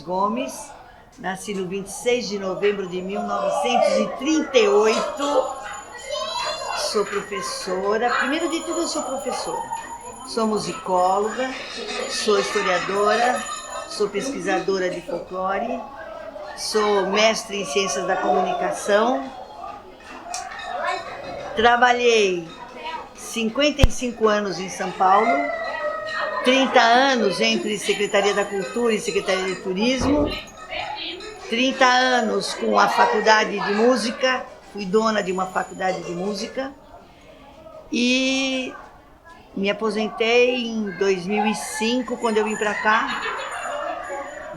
Gomes, nasci no 26 de novembro de 1938, sou professora, primeiro de tudo eu sou professora, sou musicóloga, sou historiadora, sou pesquisadora de folclore, sou mestre em ciências da comunicação, trabalhei 55 anos em São Paulo, 30 anos entre Secretaria da Cultura e Secretaria de Turismo, 30 anos com a Faculdade de Música, fui dona de uma faculdade de música e me aposentei em 2005, quando eu vim para cá.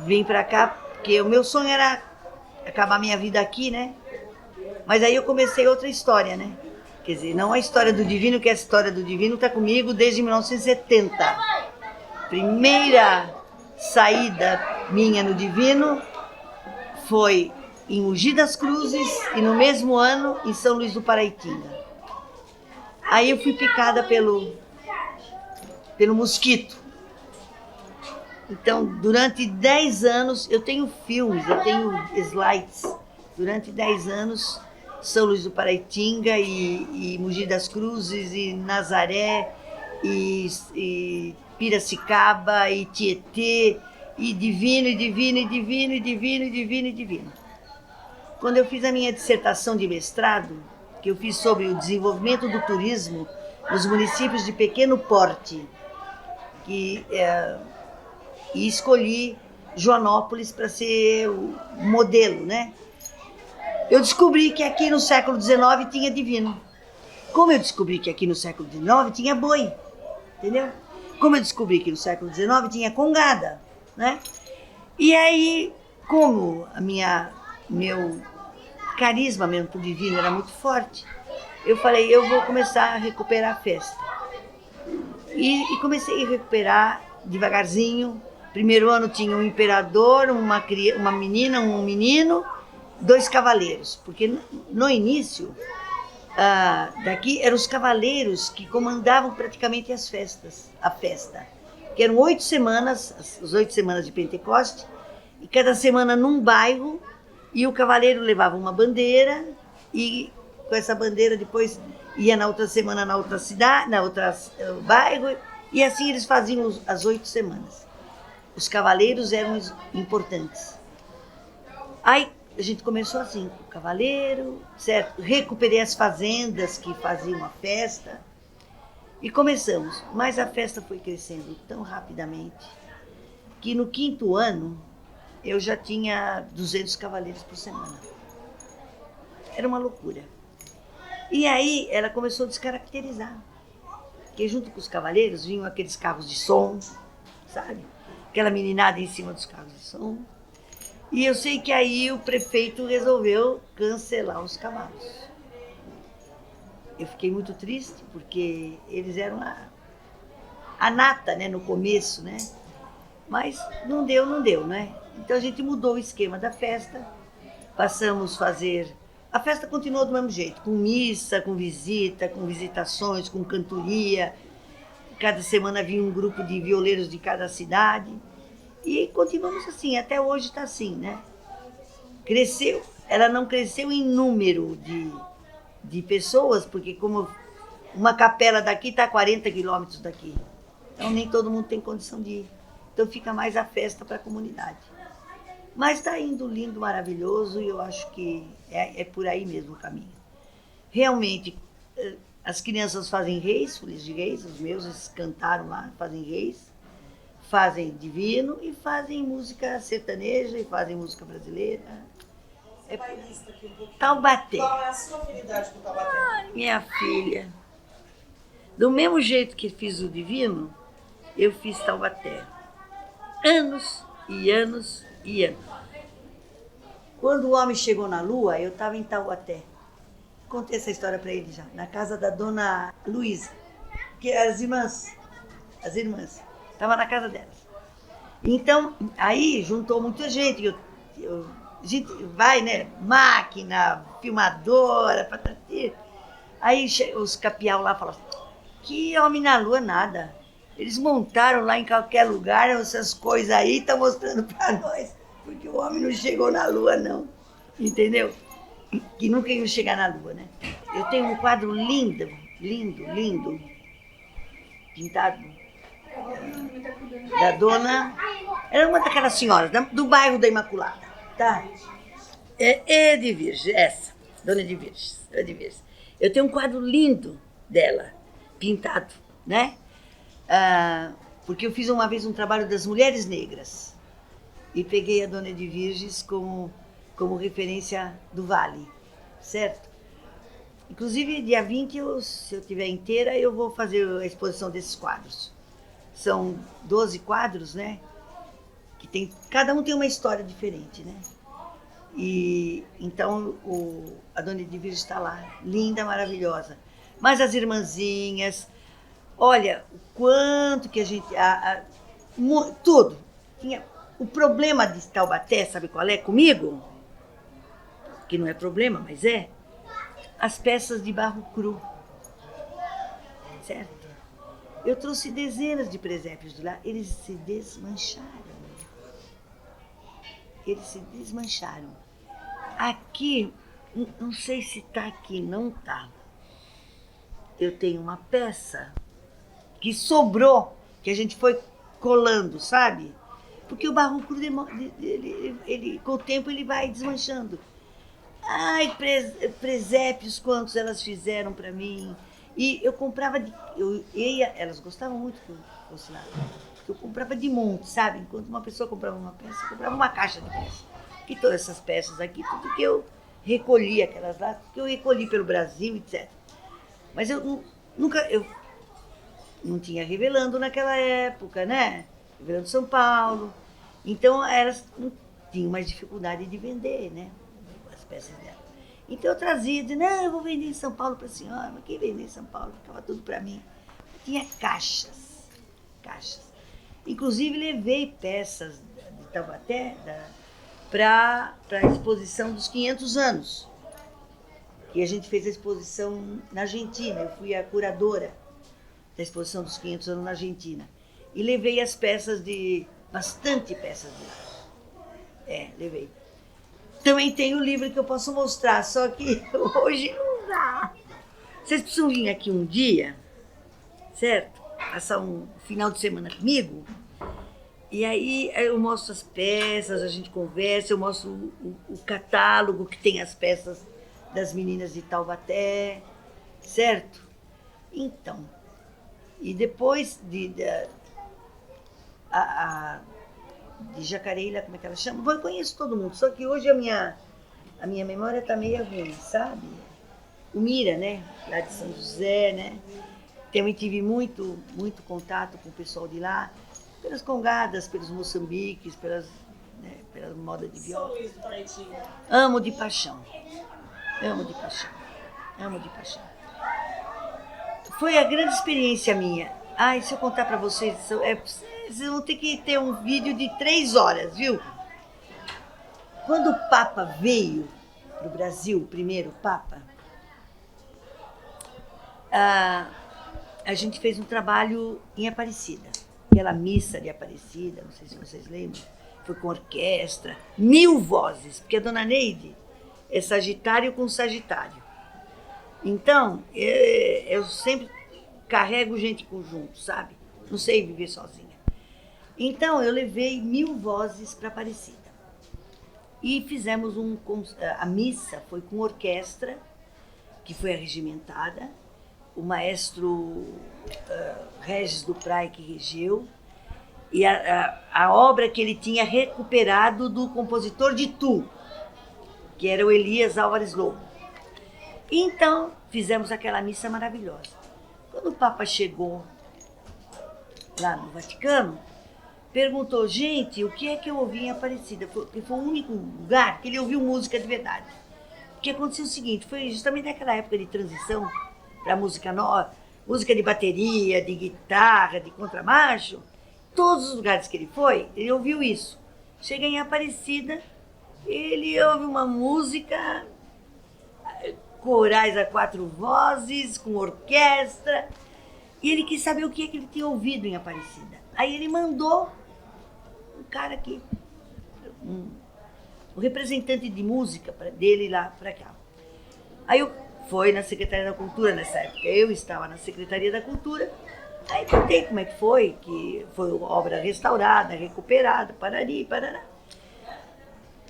Vim para cá porque o meu sonho era acabar minha vida aqui, né? Mas aí eu comecei outra história, né? Quer dizer, não a história do Divino, que a história do Divino está comigo desde 1970. Primeira saída minha no Divino foi em Mogi das Cruzes e no mesmo ano em São Luís do Paraitinga. Aí eu fui picada pelo mosquito. Então, durante 10 anos, eu tenho filmes, eu tenho slides. Durante 10 anos, São Luís do Paraitinga e Mogi das Cruzes e Nazaré e Piracicaba e Tietê e Divino, e Divino, e Divino, e Divino, e Divino, e Divino. Quando eu fiz a minha dissertação de mestrado, que eu fiz sobre o desenvolvimento do turismo nos municípios de pequeno porte, e escolhi Joanópolis para ser o modelo, né? Eu descobri que aqui no século XIX tinha Divino. Como eu descobri que aqui no século XIX tinha boi, entendeu? Como eu descobri que no século XIX tinha congada, né? E aí, como meu carisma mesmo pro Divino era muito forte, eu falei, eu vou começar a recuperar a festa. E comecei a recuperar devagarzinho. Primeiro ano tinha um imperador, uma menina, um menino, 2 cavaleiros. Porque no início, daqui eram os cavaleiros que comandavam praticamente a festa. Que eram 8 semanas, as 8 semanas de Pentecoste, e cada semana num bairro, e o cavaleiro levava uma bandeira, e com essa bandeira depois ia na outra semana na outra cidade, na outra bairro, e assim eles faziam as 8 semanas. Os cavaleiros eram importantes. Aí a gente começou assim, com o cavaleiro, certo? Recuperei as fazendas que faziam a festa e começamos. Mas a festa foi crescendo tão rapidamente que no 5º ano eu já tinha 200 cavaleiros por semana. Era uma loucura. E aí ela começou a descaracterizar. Porque junto com os cavaleiros vinham aqueles carros de som, sabe? Aquela meninada em cima dos carros de som. E eu sei que aí o prefeito resolveu cancelar os cavalos. Eu fiquei muito triste, porque eles eram a nata, né, no começo, né? Mas não deu, né? Então a gente mudou o esquema da festa, passamos a fazer... A festa continuou do mesmo jeito, com missa, com visita, com visitações, com cantoria. Cada semana vinha um grupo de violeiros de cada cidade. E continuamos assim, até hoje está assim, né? Cresceu, ela não cresceu em número de pessoas, porque como uma capela daqui está a 40 quilômetros daqui. Então nem todo mundo tem condição de ir. Então fica mais a festa para a comunidade. Mas está indo lindo, maravilhoso, e eu acho que é por aí mesmo o caminho. Realmente, as crianças fazem reis, folhas de reis, os meus, eles cantaram lá, fazem reis, fazem Divino e fazem música sertaneja e fazem música brasileira. Taubaté. Qual é a sua afinidade com Taubaté? Minha filha, do mesmo jeito que fiz o Divino, eu fiz Taubaté. Anos e anos e anos. Quando o homem chegou na Lua, eu estava em Taubaté. Contei essa história para ele já, na casa da dona Luísa, que as irmãs, estava na casa delas. Então, aí juntou muita gente, a gente vai, né, máquina, filmadora, patati. Aí os capial lá falaram, que homem na Lua nada. Eles montaram lá em qualquer lugar essas coisas aí, estão mostrando para nós. porque o homem não chegou na lua, não. Entendeu? Que nunca ia chegar na lua, né? Eu tenho um quadro lindo, lindo, pintado, da dona... Era uma daquelas senhoras do bairro da Imaculada, tá? É Edvirges, essa, dona Edvirges. Eu tenho um quadro lindo dela, pintado, né? Porque eu fiz uma vez um trabalho das mulheres negras e peguei a dona Edvirges como referência do Vale, certo? Inclusive, dia 20, se eu tiver inteira, eu vou fazer a exposição desses quadros. São 12 quadros, né? Que cada um tem uma história diferente, né? E então a dona Edvirges está lá, linda, maravilhosa. Mas as irmãzinhas, olha, o quanto que a gente... tudo. O problema de Taubaté, sabe qual é comigo? Que não é problema, mas é. As peças de barro cru. Certo? Eu trouxe dezenas de presépios de lá, eles se desmancharam. Aqui, não sei se está aqui, não está. Eu tenho uma peça que sobrou, que a gente foi colando, sabe? Porque o barro cru, ele, com o tempo, ele vai desmanchando. Ai, presépios, quantos elas fizeram para mim. E eu comprava, elas gostavam muito que eu fosse lá. Eu comprava de monte, sabe? Enquanto uma pessoa comprava uma peça, eu comprava uma caixa de peças. E todas essas peças aqui, tudo que eu recolhi, aquelas lá, que eu recolhi pelo Brasil, etc. Mas eu não tinha Revelando naquela época, né? Revelando São Paulo. Então, elas tinham mais dificuldade de vender, né? As peças dela. Então, eu trazia, dizia, não, eu vou vender em São Paulo para a senhora. Mas quem vender em São Paulo? Ficava tudo para mim. Tinha caixas. Inclusive, levei peças de Taubaté para a exposição dos 500 anos. E a gente fez a exposição na Argentina. Eu fui a curadora da exposição dos 500 anos na Argentina. E levei as peças bastante peças de lá. Levei. Também tem o livro que eu posso mostrar, só que hoje não dá. Vocês precisam vir aqui um dia, certo? Passar um final de semana comigo. E aí eu mostro as peças, a gente conversa, eu mostro o catálogo que tem as peças das meninas de Taubaté, certo? Então, e depois de Jacareí, como é que ela chama? Eu conheço todo mundo, só que hoje a minha memória está meio ruim, sabe? O Mira, né? Lá de São José, né? Também tive muito contato com o pessoal de lá, pelas congadas, pelos moçambiques, pela moda de viola. São Luís do Paraitinga. Amo de paixão. Foi a grande experiência minha. Ai, se eu contar para vocês, vocês vão ter que ter um vídeo de 3 horas, viu? Quando o Papa veio para o Brasil, o primeiro Papa, a gente fez um trabalho em Aparecida. Aquela missa de Aparecida, não sei se vocês lembram, foi com orquestra, 1000 vozes, porque a dona Neide é Sagitário com Sagitário. Então, eu sempre carrego gente junto, sabe? Não sei viver sozinha. Então, eu levei 1000 vozes para Aparecida. E fizemos a missa foi com orquestra, que foi arregimentada, o maestro Regis do Prai que regeu, e a obra que ele tinha recuperado do compositor de Tu, que era o Elias Álvares Lobo. Então, fizemos aquela missa maravilhosa. Quando o Papa chegou lá no Vaticano, perguntou, gente, o que é que eu ouvi em Aparecida? Porque foi o único lugar que ele ouviu música de verdade. Porque aconteceu o seguinte, foi justamente naquela época de transição para música nova, música de bateria, de guitarra, de contrabaixo. Todos os lugares que ele foi, ele ouviu isso. Chega em Aparecida, ele ouve uma música, corais a 4 vozes, com orquestra, e ele quis saber o que é que ele tinha ouvido em Aparecida. Aí ele mandou um cara aqui, um representante de música dele lá para cá. Aí foi na Secretaria da Cultura nessa época, eu estava na Secretaria da Cultura, aí contei como é que foi obra restaurada, recuperada, parari, parará.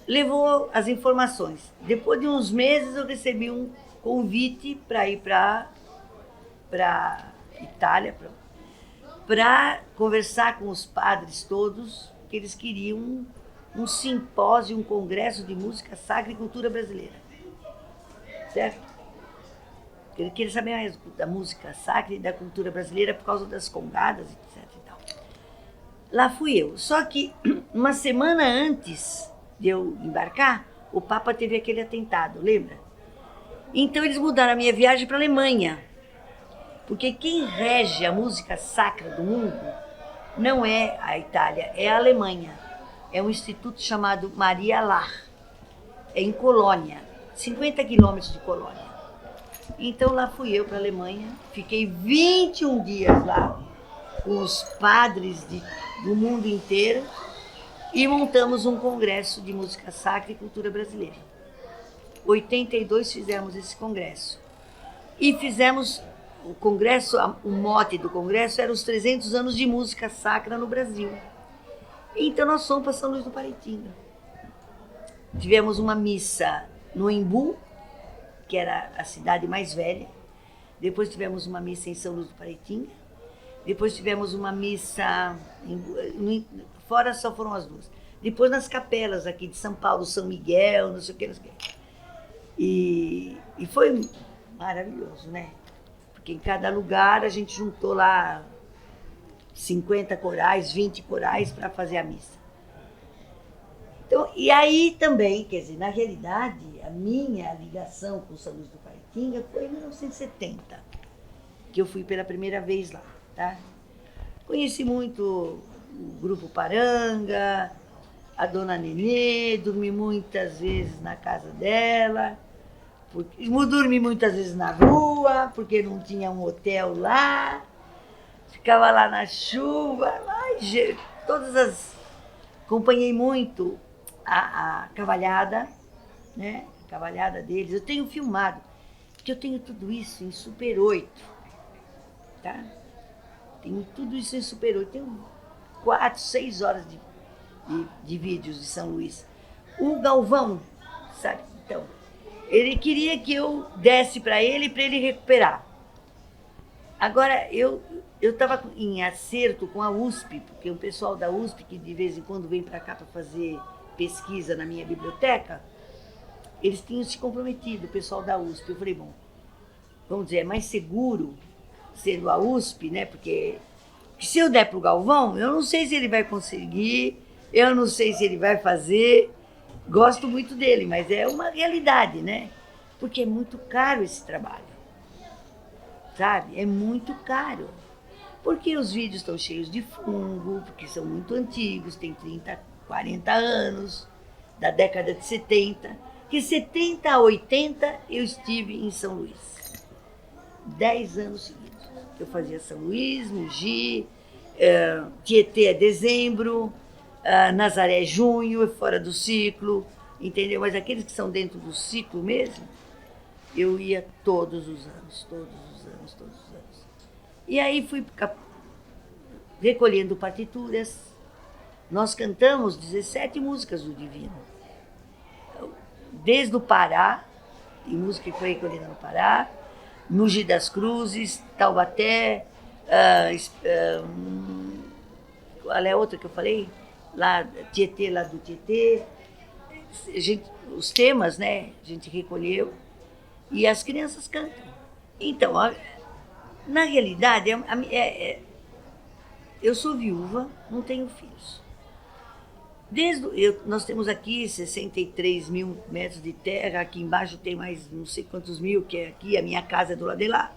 Levou as informações. Depois de uns meses eu recebi um convite para ir para Itália, para conversar com os padres todos, que eles queriam um simpósio, um congresso de música sacra e cultura brasileira. Certo? Ele queria saber mais da música sacra e da cultura brasileira por causa das congadas, etc. E tal. Lá fui eu. Só que uma semana antes de eu embarcar, o Papa teve aquele atentado, lembra? Então eles mudaram a minha viagem para a Alemanha. Porque quem rege a música sacra do mundo não é a Itália, é a Alemanha. É um instituto chamado Maria Laach. É em Colônia, 50 quilômetros de Colônia. Então lá fui eu para a Alemanha, fiquei 21 dias lá, com os padres do mundo inteiro, e montamos um congresso de música sacra e cultura brasileira. 82 fizemos esse congresso. E fizemos o congresso, o mote do congresso era os 300 anos de música sacra no Brasil. Então nós fomos para São Luís do Paraitinga. Tivemos uma missa no Embu, que era a cidade mais velha. Depois tivemos uma missa em São Luís do Paraitinga. Depois tivemos uma missa, fora só foram as duas. Depois nas capelas aqui de São Paulo, São Miguel, não sei o que, não sei o que. E foi maravilhoso, né? Porque em cada lugar a gente juntou lá 50 corais, 20 corais para fazer a missa. Então, e aí também, quer dizer, na realidade, a minha ligação com o São Luís do Paraitinga foi em 1970, que eu fui pela primeira vez lá, tá? Conheci muito o Grupo Paranga, a Dona Nenê, dormi muitas vezes na casa dela, dormi muitas vezes na rua, porque não tinha um hotel lá, ficava lá na chuva, acompanhei muito a cavalhada, né? A cavalhada deles. Eu tenho filmado, porque eu tenho tudo isso em Super 8, tá? Tenho tudo isso em Super 8, tenho 4, 6 horas de vídeos de São Luís. O Galvão, sabe? Então, ele queria que eu desse para ele recuperar. Agora, eu estava em acerto com a USP, porque o pessoal da USP, que de vez em quando vem para cá para fazer pesquisa na minha biblioteca, eles tinham se comprometido, o pessoal da USP. Eu falei, bom, vamos dizer, é mais seguro sendo a USP, né? Porque se eu der para o Galvão, eu não sei se ele vai conseguir, eu não sei se ele vai fazer. Gosto muito dele, mas é uma realidade, né? Porque é muito caro esse trabalho, sabe? É muito caro. Porque os vídeos estão cheios de fungo, porque são muito antigos, tem 30, 40 anos, da década de 70. Que 70 a 80 eu estive em São Luís. 10 anos seguidos. Eu fazia São Luís, Mogi, Tietê é dezembro, Nazaré é junho, é fora do ciclo, entendeu? Mas aqueles que são dentro do ciclo mesmo, eu ia todos os anos. E aí fui recolhendo partituras. Nós cantamos 17 músicas do Divino. Desde o Pará, e música que foi recolhida no Pará, Mogi das Cruzes, Taubaté, qual é a outra que eu falei? Lá, Tietê, lá do Tietê. Os temas, né, a gente recolheu e as crianças cantam. Então, na realidade, eu sou viúva, não tenho filhos. Nós temos aqui 63 mil metros de terra, aqui embaixo tem mais não sei quantos mil, que é aqui, a minha casa é do lado de lá.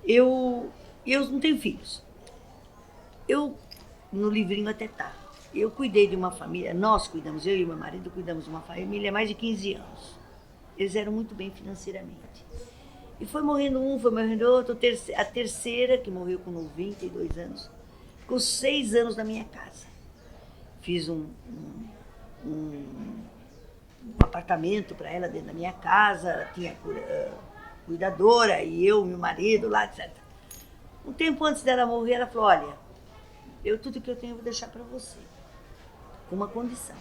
Eu não tenho filhos. No livrinho até tá. Eu cuidei de uma família, nós cuidamos, eu e meu marido cuidamos de uma família há mais de 15 anos. Eles eram muito bem financeiramente. E foi morrendo um, foi morrendo outro. A terceira, que morreu com 92 anos, ficou 6 anos na minha casa. Fiz um um apartamento para ela dentro da minha casa, tinha cuidadora e eu, meu marido lá, etc. Um tempo antes dela morrer, ela falou, olha, tudo que eu tenho eu vou deixar para você, com uma condição.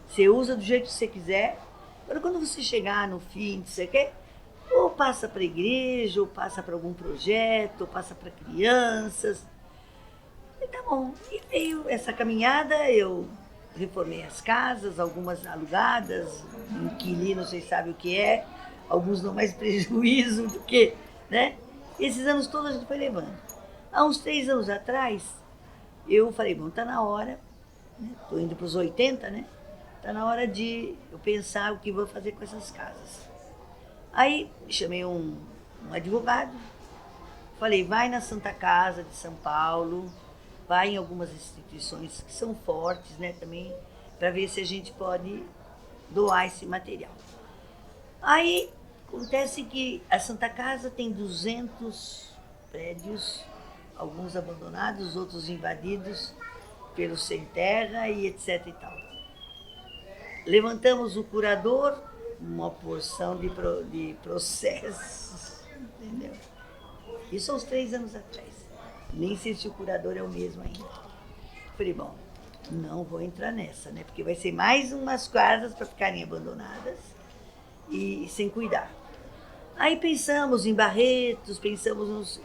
Você usa do jeito que você quiser, agora quando você chegar no fim, você quer, ou passa para a igreja, ou passa para algum projeto, ou passa para crianças. E tá bom. E veio essa caminhada, eu reformei as casas, algumas alugadas, inquilino, vocês sabem o que é, alguns dão mais prejuízo do que, né? Esses anos todos a gente foi levando. Há uns 3 anos atrás, eu falei, bom, tá na hora, né? Tô indo para os 80, né? Tá na hora de eu pensar o que vou fazer com essas casas. Aí chamei um advogado, falei, vai na Santa Casa de São Paulo, vai em algumas instituições que são fortes, né, também, para ver se a gente pode doar esse material. Aí acontece que a Santa Casa tem 200 prédios, alguns abandonados, outros invadidos pelo sem terra e etc e tal. Levantamos o curador, uma porção de processos, entendeu? Isso há uns 3 anos atrás. Nem sei se o curador é o mesmo ainda. Falei, bom, não vou entrar nessa, né? Porque vai ser mais umas casas para ficarem abandonadas e sem cuidar. Aí pensamos em Barretos, pensamos nos...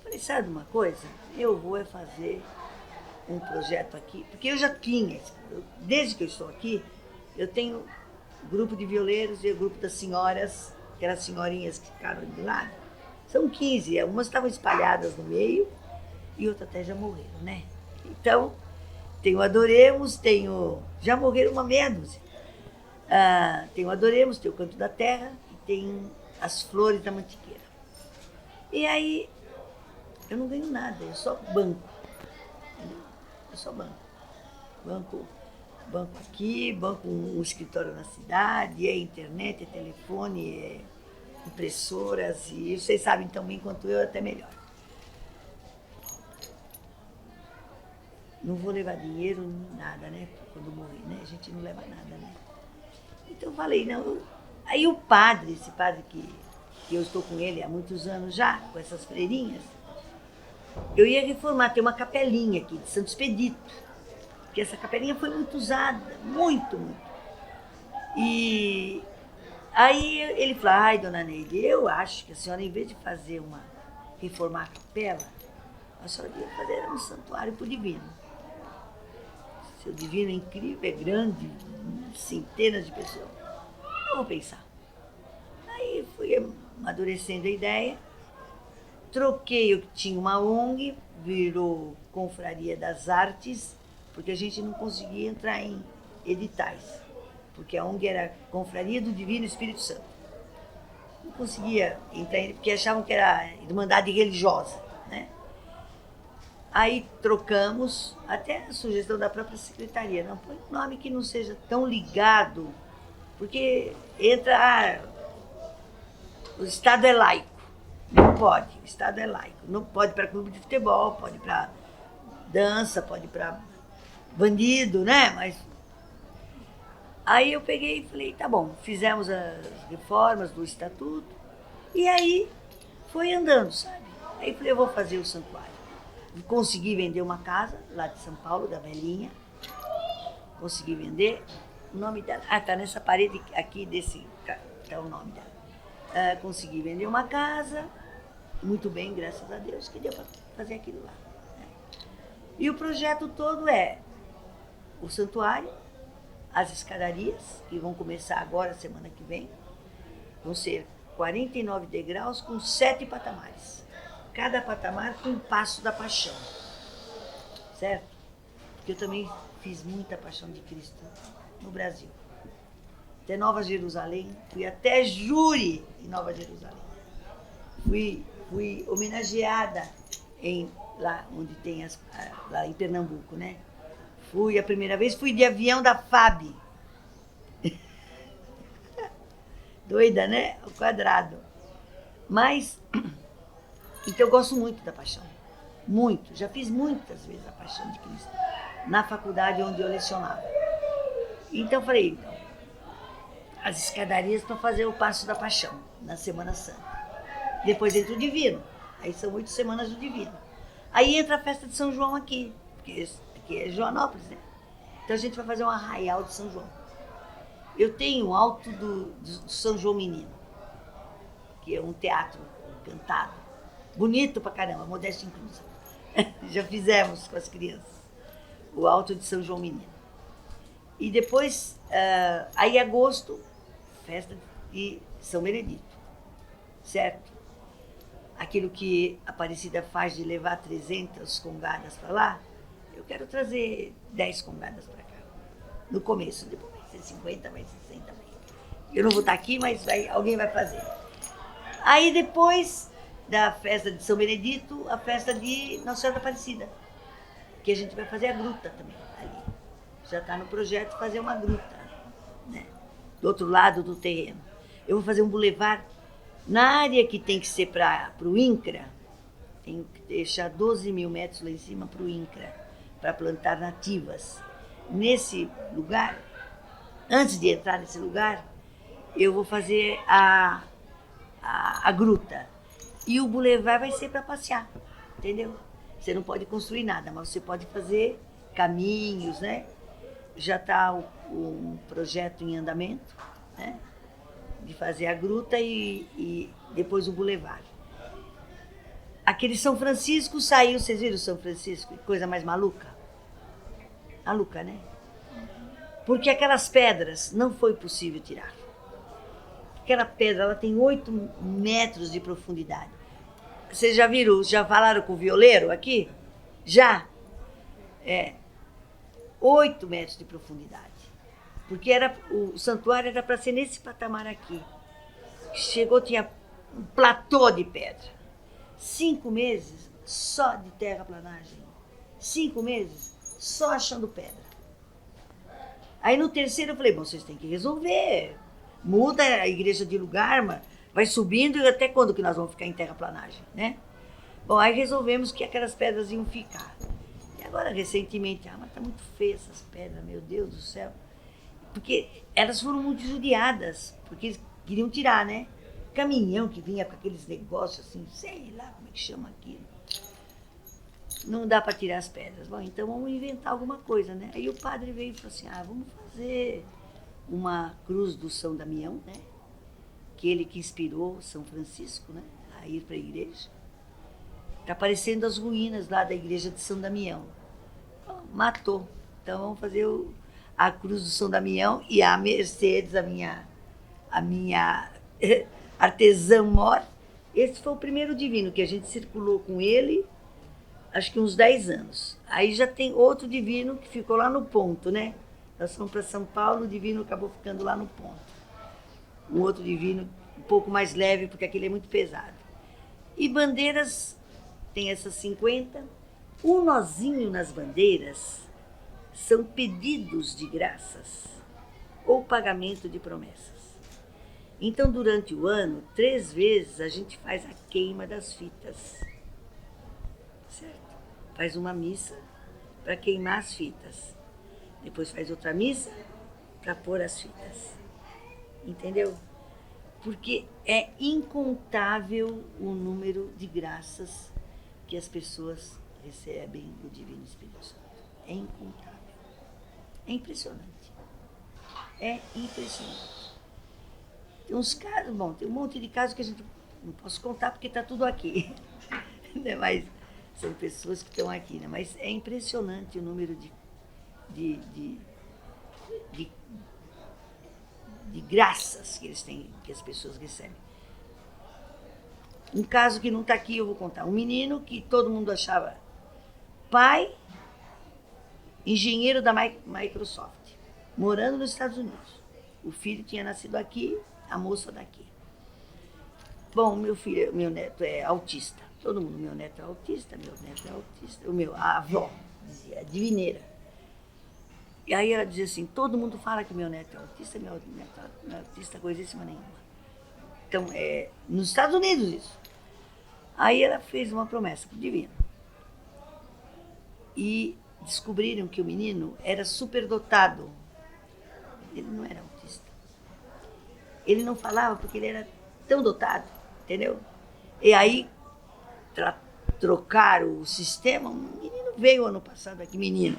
Falei, sabe uma coisa? Eu vou fazer um projeto aqui, porque eu já tinha, desde que eu estou aqui, eu tenho grupo de violeiros e o grupo das senhoras, aquelas senhorinhas que ficaram de lado. São 15, algumas estavam espalhadas no meio e outras até já morreram, né? Então, tenho Adoremos, já morreram uma meia dúzia. Tenho Adoremos, tem o Canto da Terra e tem as Flores da Mantiqueira. E aí, eu não ganho nada, eu só banco. Eu só banco. Banco aqui, banco um escritório na cidade, é internet, é telefone, é impressoras, e vocês sabem tão bem quanto eu, até melhor. Não vou levar dinheiro, nada, né? Quando morrer, né? A gente não leva nada, né? Então eu falei, não. Aí o padre, esse padre que eu estou com ele há muitos anos já, com essas freirinhas, eu ia reformar, tem uma capelinha aqui de Santo Expedito, porque essa capelinha foi muito usada, muito. E aí ele falou, ai, dona Neide, eu acho que a senhora, em vez de reformar a capela, a senhora devia fazer um santuário para o divino. Seu divino é incrível, é grande, centenas de pessoas. Vamos pensar. Aí fui amadurecendo a ideia, troquei o que tinha uma ONG, virou Confraria das Artes, porque a gente não conseguia entrar em editais, porque a ONG era Confraria do Divino Espírito Santo. Não conseguia entrar, porque achavam que era irmandade religiosa, né? Aí trocamos, até a sugestão da própria secretaria, não põe um nome que não seja tão ligado, porque entra, o Estado é laico, não pode, o Estado é laico, não pode para clube de futebol, pode para dança, pode para bandido, né? Mas aí eu peguei e falei, tá bom, fizemos as reformas do estatuto e aí foi andando, sabe? Aí falei, eu vou fazer o santuário. Consegui vender uma casa lá de São Paulo, da Velhinha. Consegui vender. O nome dela, tá nessa parede aqui desse, tá o nome dela. Consegui vender uma casa, muito bem, graças a Deus, que deu para fazer aquilo lá. E o projeto todo é o santuário, as escadarias, que vão começar agora, semana que vem, vão ser 49 degraus com 7 patamares. Cada patamar com um passo da paixão, certo? Porque eu também fiz muita paixão de Cristo no Brasil. Até Nova Jerusalém, fui até júri em Nova Jerusalém. Fui homenageada lá onde tem lá em Pernambuco, né? Fui a primeira vez, fui de avião da FAB. Doida, né? Ao quadrado. Mas, então eu gosto muito da paixão. Muito. Já fiz muitas vezes a paixão de Cristo. Na faculdade onde eu lecionava. Então eu falei, então, as escadarias para fazer o Passo da Paixão, na Semana Santa. Depois entra o Divino, aí são 8 semanas do Divino. Aí entra a festa de São João aqui, porque aqui é Joanópolis, né? Então a gente vai fazer um arraial de São João. Eu tenho o Alto do São João Menino, que é um teatro cantado, bonito pra caramba, modéstia inclusa. Já fizemos com as crianças, o Alto de São João Menino. E depois, aí em agosto, festa de São Benedito, certo? Aquilo que a Aparecida faz de levar 300 congadas para lá, eu quero trazer 10 congadas para cá. No começo, depois vai ser 50, vai ser 100 também. Eu não vou estar aqui, mas alguém vai fazer. Aí depois da festa de São Benedito, a festa de Nossa Senhora da Aparecida, que a gente vai fazer a gruta também ali. Já está no projeto fazer uma gruta, né? Do outro lado do terreno. Eu vou fazer um bulevar na área que tem que ser para o INCRA, tem que deixar 12 mil metros lá em cima para o INCRA, para plantar nativas. Nesse lugar, antes de entrar nesse lugar, eu vou fazer a gruta. E o bulevar vai ser para passear, entendeu? Você não pode construir nada, mas você pode fazer caminhos, né? Já está um projeto em andamento, né? De fazer a gruta e depois o bulevar. Aquele São Francisco saiu, vocês viram o São Francisco? Que coisa mais maluca? Maluca, né? Porque aquelas pedras não foi possível tirar. Aquela pedra, ela tem 8 metros de profundidade. Vocês já viram, já falaram com o violeiro aqui? Já? 8 metros de profundidade. Porque o santuário era para ser nesse patamar aqui. Chegou, tinha um platô de pedra. 5 meses só de terraplanagem. 5 meses só achando pedra. Aí no terceiro eu falei, bom, vocês têm que resolver. Muda a igreja de lugar, mas vai subindo e até quando que nós vamos ficar em terraplanagem, né? Bom, aí resolvemos que aquelas pedras iam ficar. E agora, recentemente, mas tá muito feia essas pedras, meu Deus do céu. Porque elas foram muito judiadas, porque eles queriam tirar, né? Caminhão que vinha com aqueles negócios assim, sei lá como é que chama aquilo. Não dá para tirar as pedras. Bom, então vamos inventar alguma coisa, né? Aí o padre veio e falou assim, vamos fazer uma cruz do São Damião, né? Que ele que inspirou São Francisco, né? A ir para a igreja. Está aparecendo as ruínas lá da igreja de São Damião. Bom, matou. Então vamos fazer a cruz do São Damião e a Mercedes, a minha artesã mor. Esse foi o primeiro divino que a gente circulou com ele, acho que uns 10 anos. Aí já tem outro divino que ficou lá no ponto, né? Nós fomos para São Paulo, o divino acabou ficando lá no ponto. Um outro divino um pouco mais leve, porque aquele é muito pesado. E bandeiras, tem essas 50. Um nozinho nas bandeiras são pedidos de graças ou pagamento de promessas. Então, durante o ano, 3 vezes a gente faz a queima das fitas. Certo? Faz uma missa para queimar as fitas. Depois faz outra missa para pôr as fitas. Entendeu? Porque é incontável o número de graças que as pessoas recebem do Divino Espírito Santo. É incontável. É impressionante. É impressionante. Tem uns casos, bom, tem um monte de casos que a gente não posso contar porque está tudo aqui. Mas são pessoas que estão aqui, né? Mas é impressionante o número de graças que eles têm, que as pessoas recebem. Um caso que não está aqui, eu vou contar. Um menino que todo mundo achava pai, engenheiro da Microsoft, morando nos Estados Unidos. O filho tinha nascido aqui, a moça daqui. Bom, meu neto é autista. Todo mundo, meu neto é autista, a avó dizia, divineira. E aí ela dizia assim, todo mundo fala que meu neto é autista, meu neto não é autista, coisíssima nenhuma. Então, nos Estados Unidos isso. Aí ela fez uma promessa pro divino. E descobriram que o menino era superdotado Ele não era autista. Ele não falava porque ele era tão dotado, entendeu? E aí trocaram o sistema. Um menino veio ano passado aqui, menino.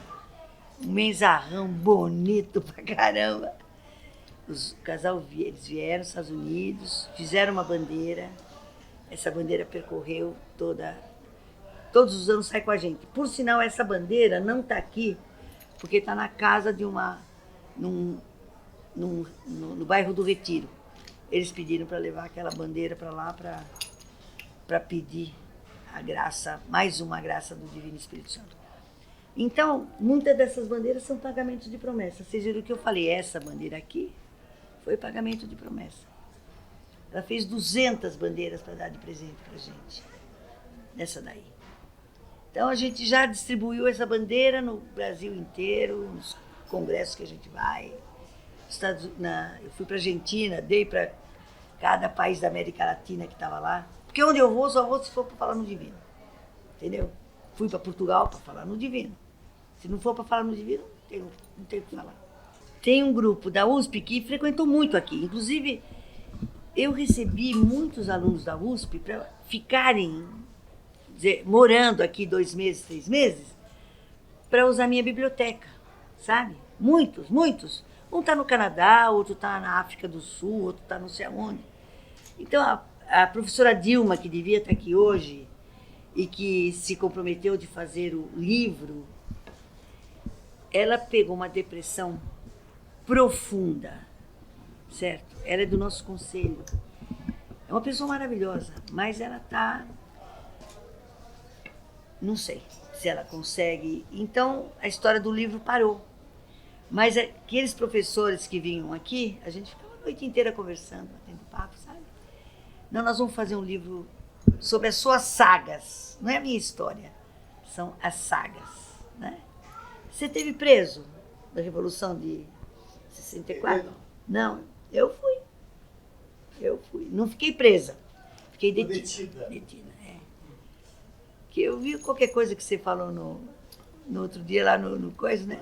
Um menzarrão bonito pra caramba. O casal, eles vieram dos Estados Unidos, fizeram uma bandeira. Essa bandeira percorreu todos os anos sai com a gente. Por sinal, essa bandeira não está aqui, porque está na casa de no bairro do Retiro. Eles pediram para levar aquela bandeira para lá, para pedir a graça, mais uma graça do Divino Espírito Santo. Então, muitas dessas bandeiras são pagamentos de promessa. Vocês viram o que eu falei? Essa bandeira aqui foi pagamento de promessa. Ela fez 200 bandeiras para dar de presente para a gente, nessa daí. Então, a gente já distribuiu essa bandeira no Brasil inteiro, nos congressos que a gente vai. Eu fui para a Argentina, dei para cada país da América Latina que estava lá. Porque onde eu vou, só vou se for para falar no Divino. Entendeu? Fui para Portugal para falar no Divino. Se não for para falar no Divino, não tenho o que falar. Tem um grupo da USP que frequentou muito aqui. Inclusive, eu recebi muitos alunos da USP para ficarem morando aqui 2 meses, 3 meses, para usar minha biblioteca, sabe? Muitos, muitos. Um está no Canadá, outro está na África do Sul, outro está não sei aonde. Então, a professora Dilma, que devia estar aqui hoje e que se comprometeu de fazer o livro, ela pegou uma depressão profunda, certo? Ela é do nosso conselho. É uma pessoa maravilhosa, mas ela está... Não sei se ela consegue. Então, a história do livro parou. Mas aqueles professores que vinham aqui, a gente ficava a noite inteira conversando, batendo papo, sabe? Não, nós vamos fazer um livro sobre as suas sagas. Não é a minha história, são as sagas, né? Você esteve preso na Revolução de 64? Não, eu fui. Não fiquei presa, fiquei detida. Que eu vi qualquer coisa que você falou no outro dia lá no coisa, né?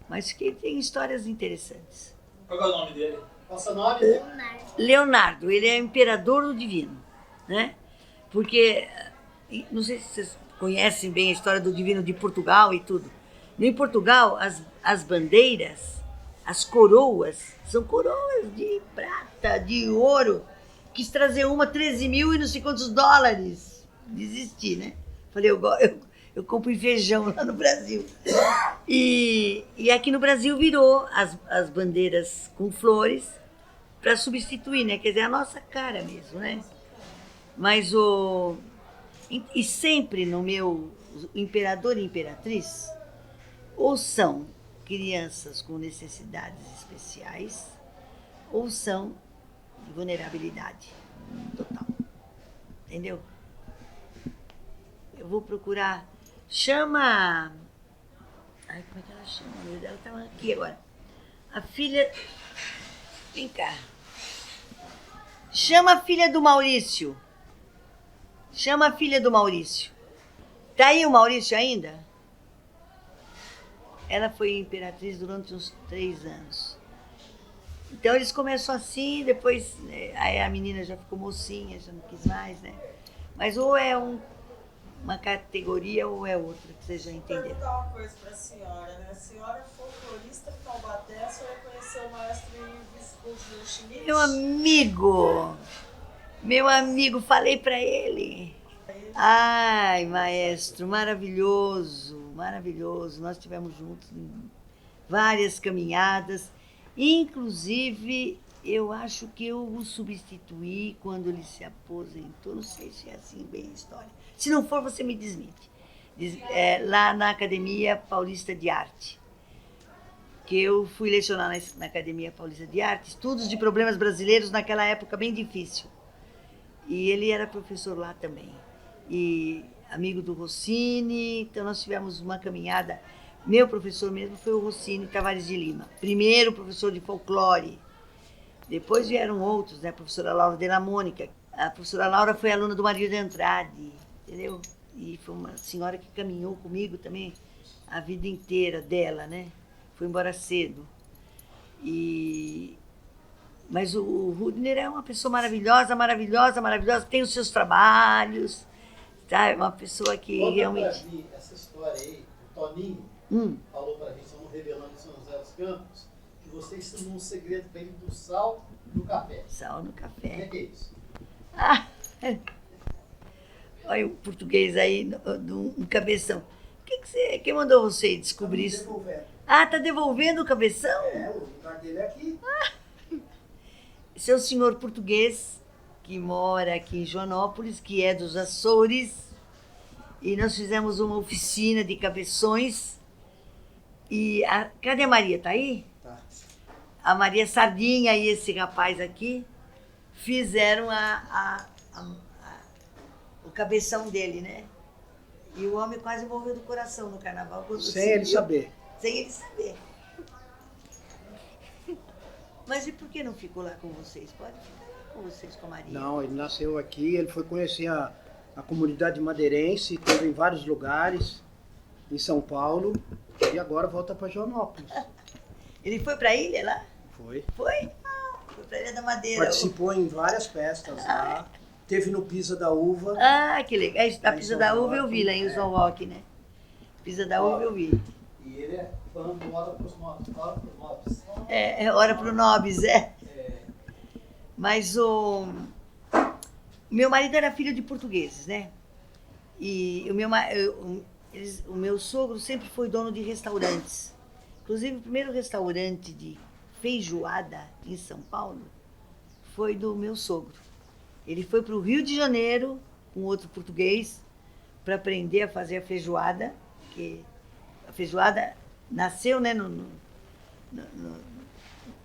Mas que tem histórias interessantes. Qual é o nome dele? Qual é o seu nome? Leonardo, ele é imperador do divino, né? Porque, não sei se vocês conhecem bem a história do divino de Portugal e tudo. Em Portugal, as bandeiras, as coroas, são coroas de prata, de ouro. Quis trazer uma 13 mil e não sei quantos dólares. Desisti, né? Falei, eu compro em feijão lá no Brasil. E aqui no Brasil virou as bandeiras com flores para substituir, né? Quer dizer, a nossa cara mesmo, né? Mas e sempre no meu imperador e imperatriz, ou são crianças com necessidades especiais, ou são de vulnerabilidade total. Entendeu? Eu vou procurar. Chama. Ai, como é que ela chama? Ela estava aqui agora. A filha. Vem cá. Chama a filha do Maurício. Chama a filha do Maurício. Tá aí o Maurício ainda? Ela foi imperatriz durante uns 3 anos. Então eles começam assim, depois aí a menina já ficou mocinha, já não quis mais, né? Mas ou é uma categoria ou é outra, que vocês já entenderam. Vou perguntar uma coisa para a senhora, né? A senhora é folclorista de Taubaté, a senhora conheceu o maestro Ives Schmidt? Meu amigo, falei para ele. Ai, maestro, maravilhoso, maravilhoso. Nós estivemos juntos em várias caminhadas, inclusive eu acho que eu o substituí quando ele se aposentou, não sei se é assim bem a história. Se não for, você me desmente. Lá na Academia Paulista de Arte, que eu fui lecionar na Academia Paulista de Arte, estudos de problemas brasileiros naquela época bem difícil. E ele era professor lá também. E amigo do Rossini, então nós tivemos uma caminhada. Meu professor mesmo foi o Rossini Tavares de Lima, primeiro professor de folclore. Depois vieram outros, né? A professora Laura de la Mônica. A professora Laura foi aluna do Maria de Andrade, entendeu? E foi uma senhora que caminhou comigo também a vida inteira dela, né? Foi embora cedo. Mas o Rudner é uma pessoa maravilhosa, maravilhosa, maravilhosa, tem os seus trabalhos, tá? É uma pessoa que Conta realmente... pra mim essa história aí, o Toninho falou pra gente, estamos revelando em São José dos Campos, que você ensinou um segredo pra ele do sal no café. Sal no O café. que é isso? Ah, olha o português aí, um cabeção. Quem mandou você descobrir isso? Devolvendo. Ah, tá devolvendo o cabeção? É, o lugar dele é aqui. Esse é o senhor português que mora aqui em Joanópolis, que é dos Açores. E nós fizemos uma oficina de cabeções. Cadê a Maria? Tá aí? Tá. A Maria Sardinha e esse rapaz aqui fizeram o cabeção dele, né? E o homem quase morreu do coração no carnaval. Sem ele saber. Sem ele saber. Mas e por que não ficou lá com vocês? Pode ficar lá com vocês, com a Maria. Não, ele nasceu aqui, ele foi conhecer a comunidade madeirense, esteve em vários lugares, em São Paulo, e agora volta para Joanópolis. Ele foi pra ilha lá? Foi. Foi? Foi pra Ilha da Madeira. Participou em várias festas lá, teve no Pisa da Uva. Ah, que legal. A Lá em Pisa São da Uva Roque, eu vi lá em São Roque, né? Pisa da Uva eu vi. E ele é fã do Hora pros Mobs. É hora pro Nobis, é. Mas o meu marido era filho de portugueses, né? E o meu sogro sempre foi dono de restaurantes. Inclusive, o primeiro restaurante de feijoada em São Paulo foi do meu sogro. Ele foi para o Rio de Janeiro com outro português para aprender a fazer a feijoada, que a feijoada nasceu, né,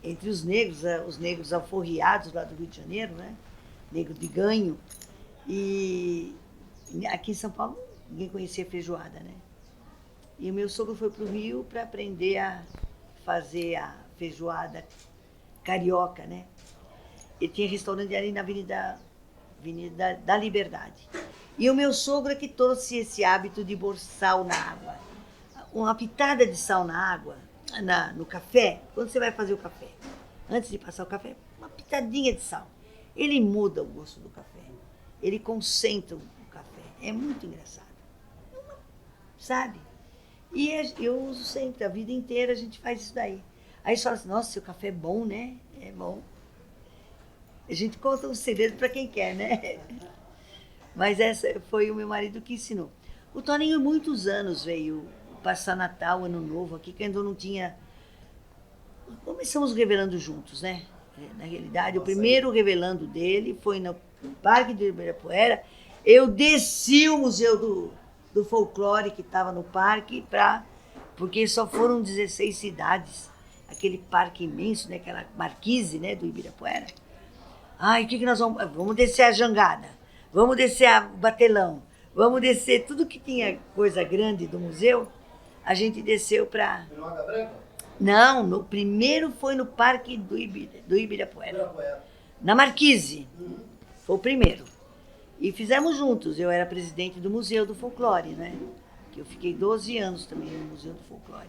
entre os negros alforriados lá do Rio de Janeiro, né, negro de ganho. E aqui em São Paulo ninguém conhecia feijoada, né? E o meu sogro foi para o Rio para aprender a fazer a feijoada carioca, né? Ele tinha restaurante ali na Avenida da Liberdade. E o meu sogro é que trouxe esse hábito de pôr sal na água. Uma pitada de sal na água, no café, quando você vai fazer o café, antes de passar o café, uma pitadinha de sal. Ele muda o gosto do café. Ele concentra o café. É muito engraçado. Sabe? E eu uso sempre, a vida inteira a gente faz isso daí. Aí você fala assim, nossa, seu café é bom, né? É bom. A gente conta um segredo para quem quer, né? Mas essa foi o meu marido que ensinou. O Toninho, muitos anos, veio passar Natal, Ano Novo aqui, que ainda não tinha... Começamos revelando juntos, né? Na realidade, o primeiro revelando dele foi no Parque do Ibirapuera. Eu desci o Museu do Folclore que estava no parque, porque só foram 16 cidades, aquele parque imenso, né, aquela marquise, né, do Ibirapuera. Ai, o que nós vamos... Vamos descer a jangada, vamos descer o batelão, vamos descer tudo que tinha coisa grande do museu, a gente desceu para... Virou Água Branca? Não, no primeiro foi no parque do Ibirapuera, na marquise, foi o primeiro. E fizemos juntos, eu era presidente do Museu do Folclore, né? Que eu fiquei 12 anos também no Museu do Folclore.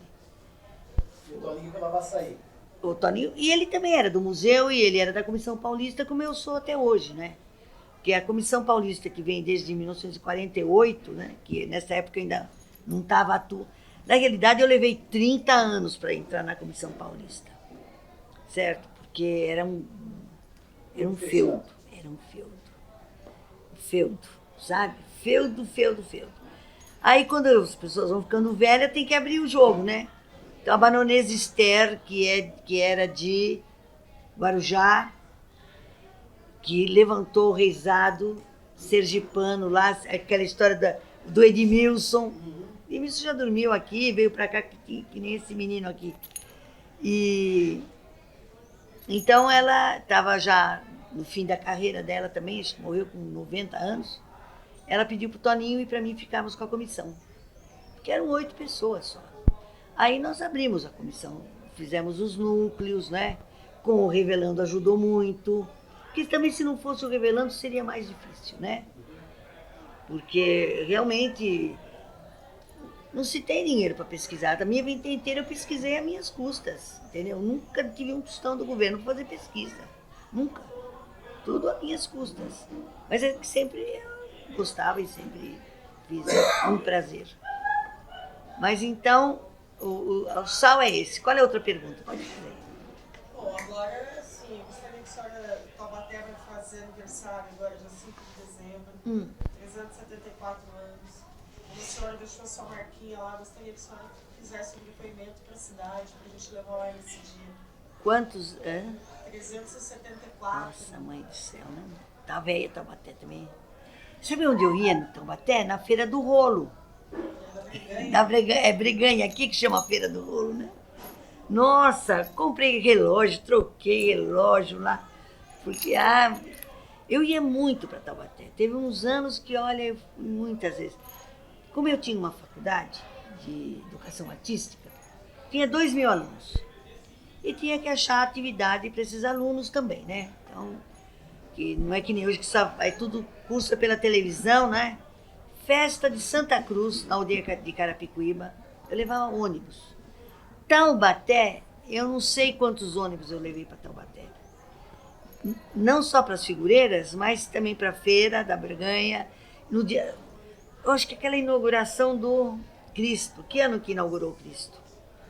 E o Toninho pela Açaí. O Toninho, e ele também era do museu e ele era da Comissão Paulista, como eu sou até hoje, né? Porque a Comissão Paulista, que vem desde 1948, né? Que nessa época ainda não estava atuando. Na realidade, eu levei 30 anos para entrar na Comissão Paulista, certo? Porque era um feudo, sabe? Feudo. Aí, quando as pessoas vão ficando velhas, tem que abrir o jogo, né? Então, a baronesa Esther, que era de Guarujá, que levantou o reizado sergipano lá, aquela história do Edmilson. Edmilson já dormiu aqui, veio para cá, que nem esse menino aqui. E então, ela estava já no fim da carreira dela também, acho que morreu com 90 anos. Ela pediu para o Toninho e para mim ficarmos com a comissão, porque eram 8 pessoas só. Aí nós abrimos a comissão, fizemos os núcleos, né? Com o Revelando ajudou muito, porque também se não fosse o Revelando seria mais difícil, né? Porque realmente não se tem dinheiro para pesquisar. A minha vida inteira eu pesquisei a minhas custas, entendeu? Nunca tive um tostão do governo para fazer pesquisa. Nunca. Tudo a minhas custas. Mas é que sempre eu gostava e sempre fiz um prazer. Mas então, o sal é esse. Qual é a outra pergunta? Pode fazer. Bom, agora, assim, eu gostaria que a senhora, Taubaté vai fazer aniversário agora, dia 5 de dezembro, 374 anos. Como a senhora deixou sua marquinha lá, gostaria que a senhora fizesse um depoimento para a cidade, para a gente levar lá nesse dia. Quantos? 374. Nossa, mãe do céu, né? Tá velha Taubaté também. Sabe onde eu ia no Taubaté? Na Feira do Rolo. É Breganha, aqui que chama Feira do Rolo, né? Nossa, comprei relógio, troquei relógio lá. Porque eu ia muito para Taubaté. Teve uns anos que, olha, eu fui muitas vezes. Como eu tinha uma faculdade de educação artística, tinha 2.000 alunos. E tinha que achar atividade para esses alunos também, né? Então, que não é que nem hoje que só vai tudo cursa pela televisão, né? Festa de Santa Cruz, na aldeia de Carapicuíba, eu levava ônibus. Taubaté, eu não sei quantos ônibus eu levei para Taubaté. Não só para as figureiras, mas também para a feira da Breganha. No dia, eu acho que aquela inauguração do Cristo. Que ano que inaugurou o Cristo?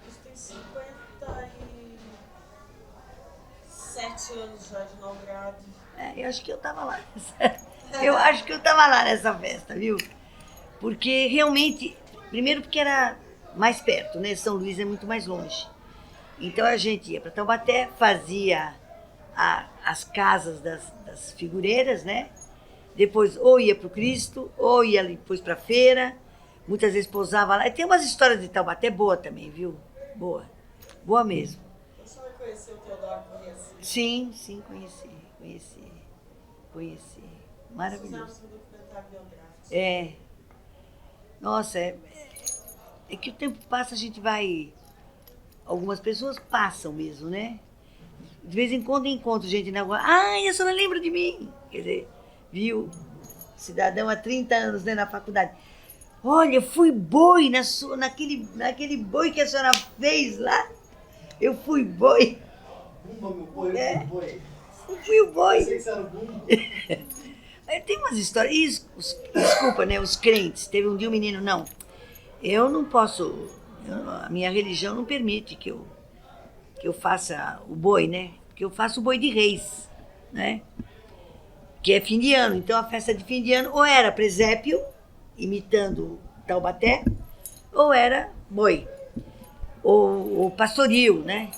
Isso tem 57 anos já de inaugurado. Eu acho que eu estava lá. Eu acho que eu estava lá nessa festa, viu? Porque realmente, primeiro porque era mais perto, né? São Luís é muito mais longe. Então a gente ia para Taubaté, fazia as casas das figureiras, né? Depois ou ia para o Cristo, ou ia depois para a feira. Muitas vezes pousava lá. E tem umas histórias de Taubaté boa também, viu? Boa. Boa mesmo. A senhora conheceu o Teodoro Corrêa? Sim, conheci. Maravilhoso. Fizemos um documentário biográfico. Nossa, é que o tempo passa, a gente vai... Algumas pessoas passam mesmo, né? De vez em quando encontro gente na rua. Ai, a senhora lembra de mim? Quer dizer, viu? Cidadão há 30 anos, né, na faculdade. Olha, fui boi naquele boi que a senhora fez lá. Eu fui boi. Bumba, meu boi, meu boi. Eu fui o boi. Eu sei que você era o Bumba. Tem umas histórias. Desculpa, né? Os crentes. Teve um dia um menino, não. Eu não posso. A minha religião não permite que eu faça o boi, né? Porque eu faço o boi de reis, né? Que é fim de ano. Então a festa de fim de ano ou era presépio, imitando Taubaté, ou era boi. Ou pastoril, né?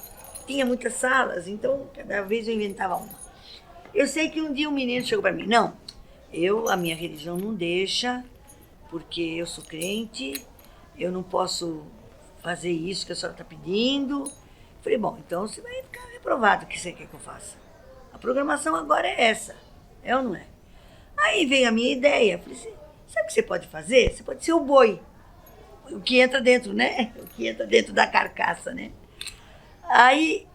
Tinha muitas salas, então cada vez eu inventava uma. Eu sei que um dia um menino chegou para mim, não, a minha religião não deixa, porque eu sou crente, eu não posso fazer isso que a senhora está pedindo. Falei, bom, então você vai ficar reprovado o que você quer que eu faça. A programação agora é essa, é ou não é? Aí veio a minha ideia, falei assim, sabe o que você pode fazer? Você pode ser o boi, o que entra dentro, né? O que entra dentro da carcaça, né? Aí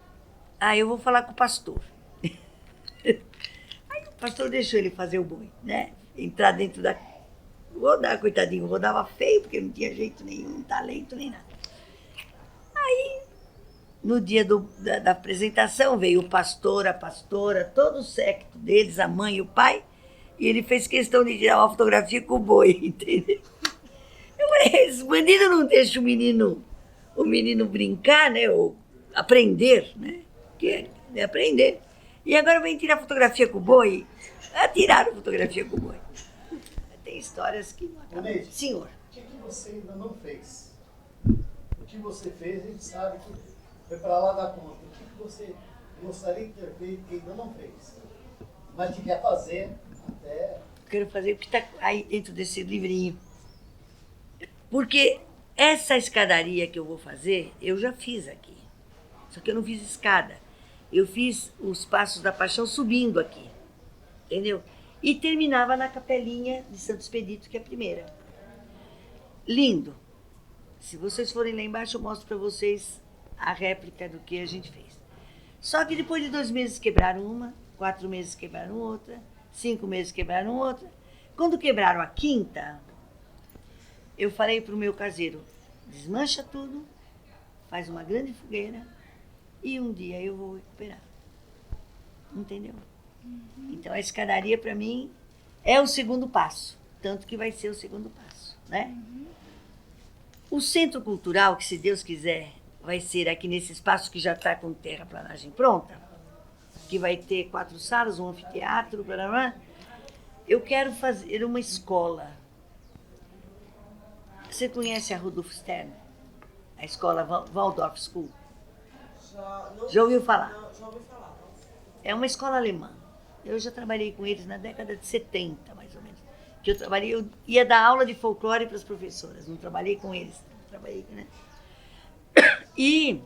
eu vou falar com o pastor. Aí o pastor deixou ele fazer o boi, né? Entrar dentro da... Rodar, coitadinho, rodava feio, porque não tinha jeito nenhum, talento, nem nada. Aí, no dia da apresentação, veio o pastor, a pastora, todo o séquito deles, a mãe e o pai, e ele fez questão de tirar uma fotografia com o boi, entendeu? Eu falei, esse bandido não deixa o menino brincar, né? Ou aprender, né? Que é aprender. E agora vem tirar fotografia com o boi. Tiraram fotografia com o boi. Tem histórias que não acabam. Neide, Senhor. O que você ainda não fez? O que você fez, a gente sabe que foi para lá da conta. O que você gostaria de ter feito que ainda não fez? Mas que quer fazer até... Quero fazer o que está aí dentro desse livrinho. Porque essa escadaria que eu vou fazer, eu já fiz aqui. Só que eu não fiz escada. Eu fiz os Passos da Paixão subindo aqui. Entendeu? E terminava na capelinha de Santo Expedito, que é a primeira. Lindo. Se vocês forem lá embaixo, eu mostro para vocês a réplica do que a gente fez. Só que depois de 2 meses quebraram uma, 4 meses quebraram outra, 5 meses quebraram outra. Quando quebraram a quinta, eu falei para o meu caseiro, desmancha tudo, faz uma grande fogueira e um dia eu vou recuperar. Entendeu? Então a escadaria para mim é o segundo passo, tanto que vai ser o segundo passo, né? O centro cultural, que se Deus quiser, vai ser aqui nesse espaço que já está com terraplanagem pronta, que vai ter 4 salas, um anfiteatro, blá. Eu quero fazer uma escola. Você conhece a Rudolf Stern? A escola Waldorf School? Já ouviu falar? Não, já ouvi falar. É uma escola alemã. Eu já trabalhei com eles na década de 70, mais ou menos. Que eu ia dar aula de folclore para as professoras. Não trabalhei com eles. Trabalhei, né? E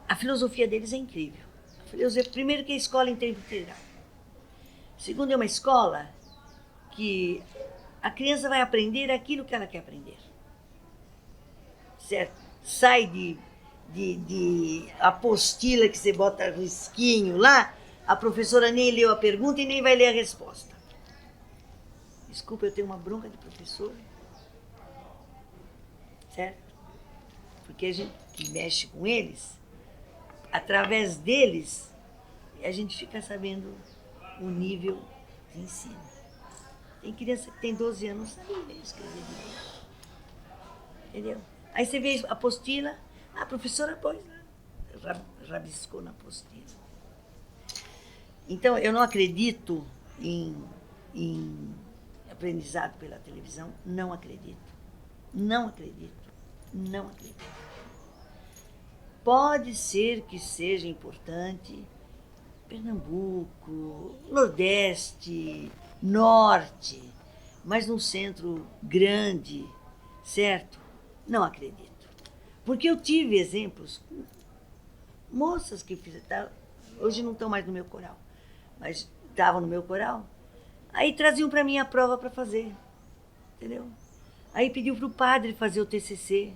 a filosofia deles é incrível. Primeiro que é a escola em tempo integral. Segundo, é uma escola que a criança vai aprender aquilo que ela quer aprender. Certo? Sai de apostila que você bota risquinho lá, a professora nem leu a pergunta e nem vai ler a resposta. Desculpa, eu tenho uma bronca de professor. Certo? Porque a gente que mexe com eles, através deles, a gente fica sabendo o nível de ensino. Tem criança que tem 12 anos, não sabe ler, escrever direito. Entendeu? Aí você vê a apostila, a professora pôs lá, rabiscou na apostila. Então, eu não acredito em aprendizado pela televisão, não acredito. Não acredito. Não acredito. Pode ser que seja importante Pernambuco, Nordeste, Norte, mas num centro grande, certo? Não acredito. Porque eu tive exemplos, moças que fizeram, hoje não estão mais no meu coral, mas estavam no meu coral, aí traziam para mim a prova para fazer, entendeu? Aí pediu para o padre fazer o TCC.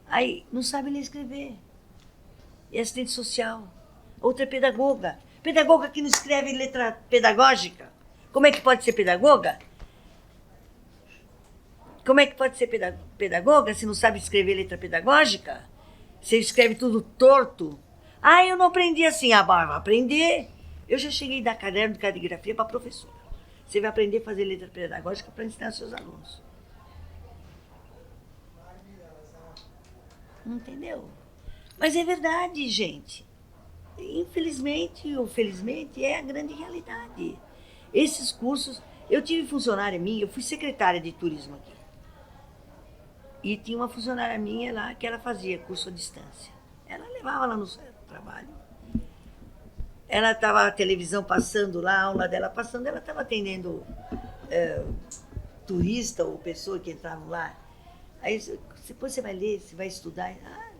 Aí não sabe ler e escrever. É assistente social. Outra é pedagoga. Pedagoga que não escreve letra pedagógica. Como é que pode ser pedagoga? Como é que pode ser pedagoga se não sabe escrever letra pedagógica? Você escreve tudo torto. Ah, eu não aprendi assim. Ah, vai aprender. Eu já cheguei a dar caderno de caligrafia para a professora. Você vai aprender a fazer letra pedagógica para ensinar aos seus alunos. Entendeu? Mas é verdade, gente. Infelizmente ou felizmente é a grande realidade. Esses cursos, eu tive funcionária minha, eu fui secretária de turismo aqui. E tinha uma funcionária minha lá que ela fazia curso à distância. Ela levava lá no trabalho. Ela estava a televisão passando lá, a aula dela passando, ela estava atendendo turista ou pessoa que entravam lá. Aí depois você vai ler, você vai estudar. Ah,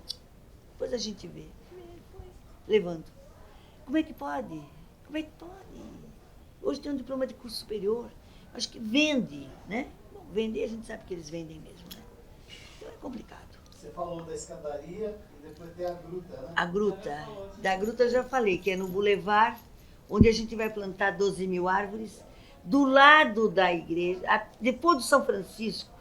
depois a gente vê. Levando. Como é que pode? Como é que pode? Hoje tem um diploma de curso superior. Acho que vende, né? Bom, vender a gente sabe que eles vendem mesmo, né? Então é complicado. Você falou da escadaria e depois tem a gruta, né? A gruta. Da gruta eu já falei, que é no Boulevard, onde a gente vai plantar 12 mil árvores. Do lado da igreja, depois do São Francisco,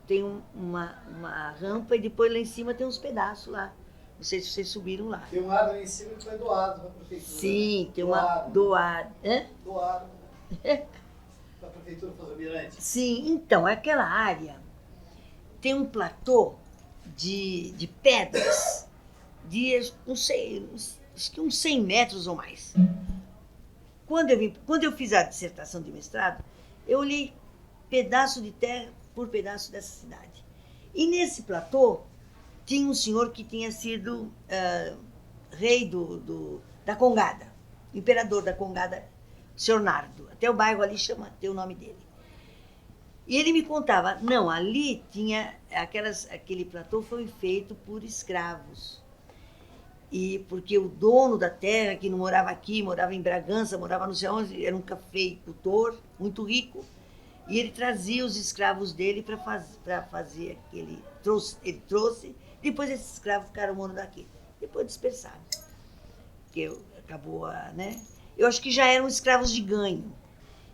tem uma rampa e depois lá em cima tem uns pedaços lá. Não sei se vocês subiram lá. Tem um árvore em cima que foi doado para a prefeitura. Sim, tem doado. doada. Hã? Doado para a prefeitura fazer o mirante. Sim, então, aquela área tem um platô de pedras de, não sei, acho que uns 100 metros ou mais. Quando eu fiz a dissertação de mestrado, eu olhei pedaço de terra por pedaço dessa cidade. E nesse platô tinha um senhor que tinha sido rei da Congada, imperador da Congada, o senhor Nardo. Até o bairro ali tem o nome dele. E ele me contava, não, ali tinha aquele platô foi feito por escravos. E porque o dono da terra, que não morava aqui, morava em Bragança, morava não sei onde, era um cafeicultor muito rico, e ele trazia os escravos dele para fazer aquele... Ele trouxe, depois esses escravos ficaram morando aqui. Depois dispersaram. Porque acabou né? Eu acho que já eram escravos de ganho.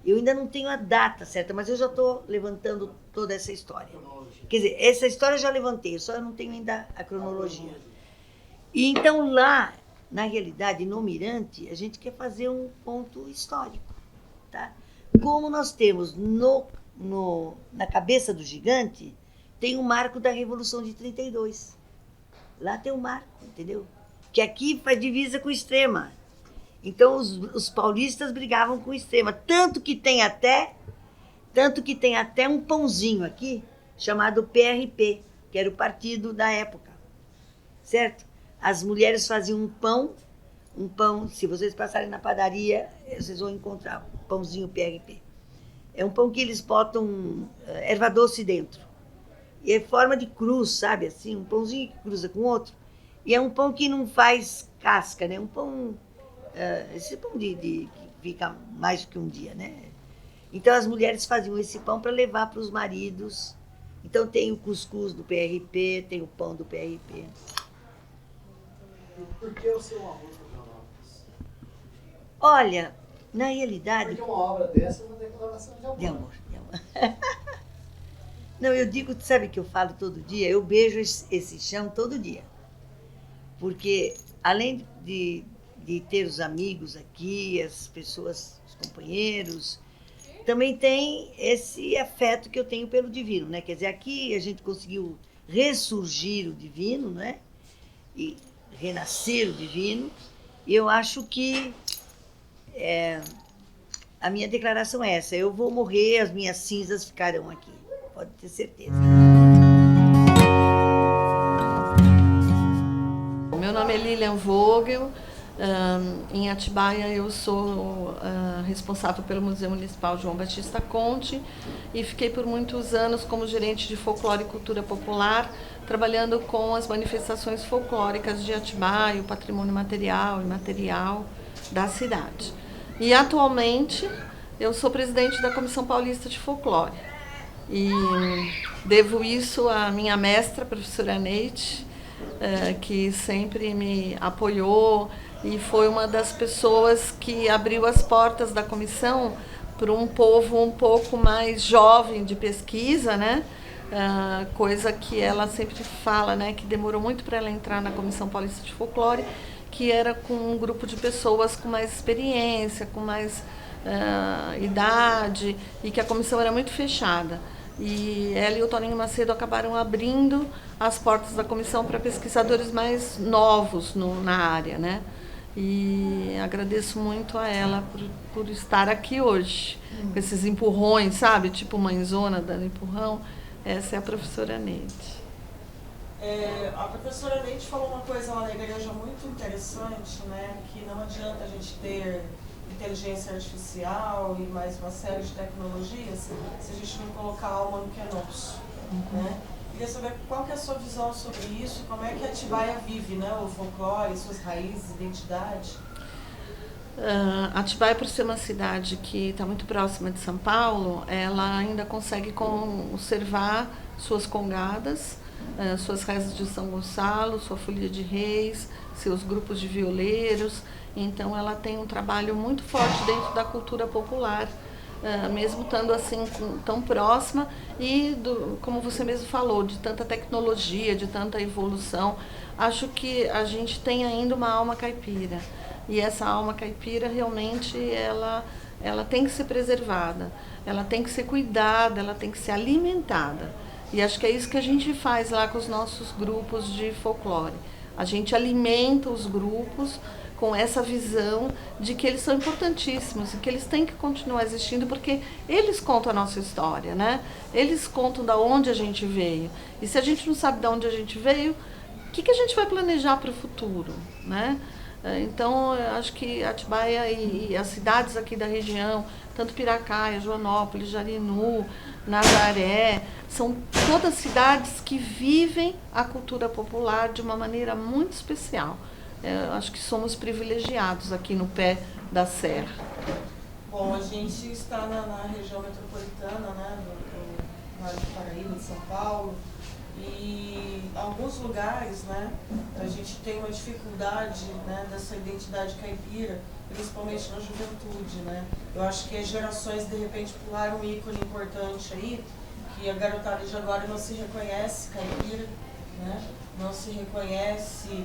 Eu ainda não tenho a data certa, mas eu já estou levantando toda essa história. Quer dizer, essa história eu já levantei, só eu não tenho ainda a cronologia. E então lá, na realidade, no Mirante, a gente quer fazer um ponto histórico, tá? Como nós temos na cabeça do gigante, tem o marco da Revolução de 32. Lá tem o marco, entendeu? Que aqui faz divisa com o Extrema. Então os paulistas brigavam com o Extrema. Tanto que tem até um pãozinho aqui, chamado PRP, que era o partido da época. Certo? As mulheres faziam um pão, se vocês passarem na padaria, vocês vão encontrar um pãozinho PRP. É um pão que eles botam erva doce dentro. E é forma de cruz, sabe? Assim, um pãozinho que cruza com outro. E é um pão que não faz casca, né? Um pão... esse pão que fica mais do que um dia, né? Então as mulheres faziam esse pão para levar para os maridos. Então tem o cuscuz do PRP, tem o pão do PRP. Por que o seu amor por Joanópolis? Olha, na realidade... Porque uma obra dessa é uma declaração de amor. De amor. Não, eu digo, sabe que eu falo todo dia? Eu beijo esse chão todo dia. Porque além de ter os amigos aqui, as pessoas, os companheiros, também tem esse afeto que eu tenho pelo divino, né? Quer dizer, aqui a gente conseguiu ressurgir o divino, né? E renascer o divino. E eu acho que a minha declaração é essa: eu vou morrer, as minhas cinzas ficarão aqui, pode ter certeza. Meu nome é Lilian Vogel. Em Atibaia eu sou responsável pelo Museu Municipal João Batista Conte e fiquei por muitos anos como gerente de folclore e cultura popular, trabalhando com as manifestações folclóricas de Atibaia, o patrimônio material e imaterial da cidade. E atualmente eu sou presidente da Comissão Paulista de Folclore e devo isso à minha mestra, a professora Neide, que sempre me apoiou e foi uma das pessoas que abriu as portas da comissão para um povo um pouco mais jovem de pesquisa, né? Coisa que ela sempre fala, né? Que demorou muito para ela entrar na Comissão Paulista de Folclore, que era com um grupo de pessoas com mais experiência, com mais idade, e que a comissão era muito fechada. E ela e o Toninho Macedo acabaram abrindo as portas da comissão para pesquisadores mais novos na área, né? E agradeço muito a ela por estar aqui hoje, com esses empurrões, sabe? Tipo mãezona dando empurrão. Essa é a professora Neide. A professora Neide falou uma coisa lá na igreja muito interessante, né? Que não adianta a gente ter inteligência artificial e mais uma série de tecnologias se a gente não colocar a alma no que é nosso, né? Queria saber qual que é a sua visão sobre isso, como é que Atibaia vive, né, o folclore, suas raízes, identidade. Atibaia, por ser uma cidade que está muito próxima de São Paulo, ela ainda consegue conservar suas congadas, suas rezas de São Gonçalo, sua folia de reis, seus grupos de violeiros. Então ela tem um trabalho muito forte dentro da cultura popular, mesmo estando assim tão próxima e, como você mesmo falou, de tanta tecnologia, de tanta evolução. Acho que a gente tem ainda uma alma caipira, e essa alma caipira realmente ela tem que ser preservada, ela tem que ser cuidada, ela tem que ser alimentada. E acho que é isso que a gente faz lá com os nossos grupos de folclore. A gente alimenta os grupos com essa visão de que eles são importantíssimos e que eles têm que continuar existindo, porque eles contam a nossa história, né? Eles contam da onde a gente veio. E se a gente não sabe de onde a gente veio, o que a gente vai planejar para o futuro, né? Então, eu acho que Atibaia e as cidades aqui da região, tanto Piracaia, Joanópolis, Jarinu, Nazaré, são todas cidades que vivem a cultura popular de uma maneira muito especial. Eu acho que somos privilegiados aqui no pé da serra. Bom, a gente está na região metropolitana, né, do Vale do Paraíba, de São Paulo, E alguns lugares, né, a gente tem uma dificuldade, né, dessa identidade caipira, principalmente na juventude, né. Eu acho que as gerações, de repente, pularam um ícone importante aí, que a garotada de agora não se reconhece caipira, né, não se reconhece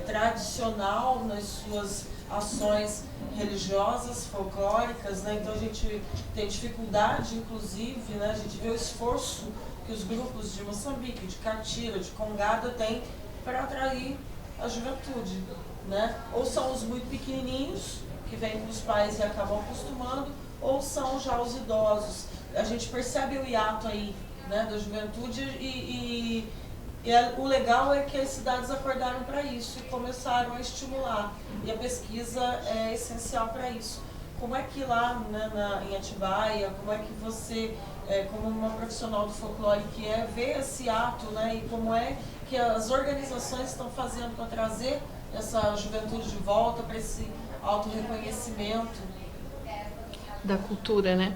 tradicional nas suas ações religiosas, folclóricas, né? Então a gente tem dificuldade, inclusive, né? A gente vê o esforço que os grupos de Moçambique, de Catira, de Congada têm para atrair a juventude, né? Ou são os muito pequenininhos, que vêm com os pais e acabam acostumando, ou são já os idosos. A gente percebe o hiato aí, né, da juventude o legal é que as cidades acordaram para isso e começaram a estimular. E a pesquisa é essencial para isso. Como é que lá, né, em Atibaia, como é que você, como uma profissional do folclore que vê esse ato, né, e como é que as organizações estão fazendo para trazer essa juventude de volta para esse autorreconhecimento? Da cultura, né?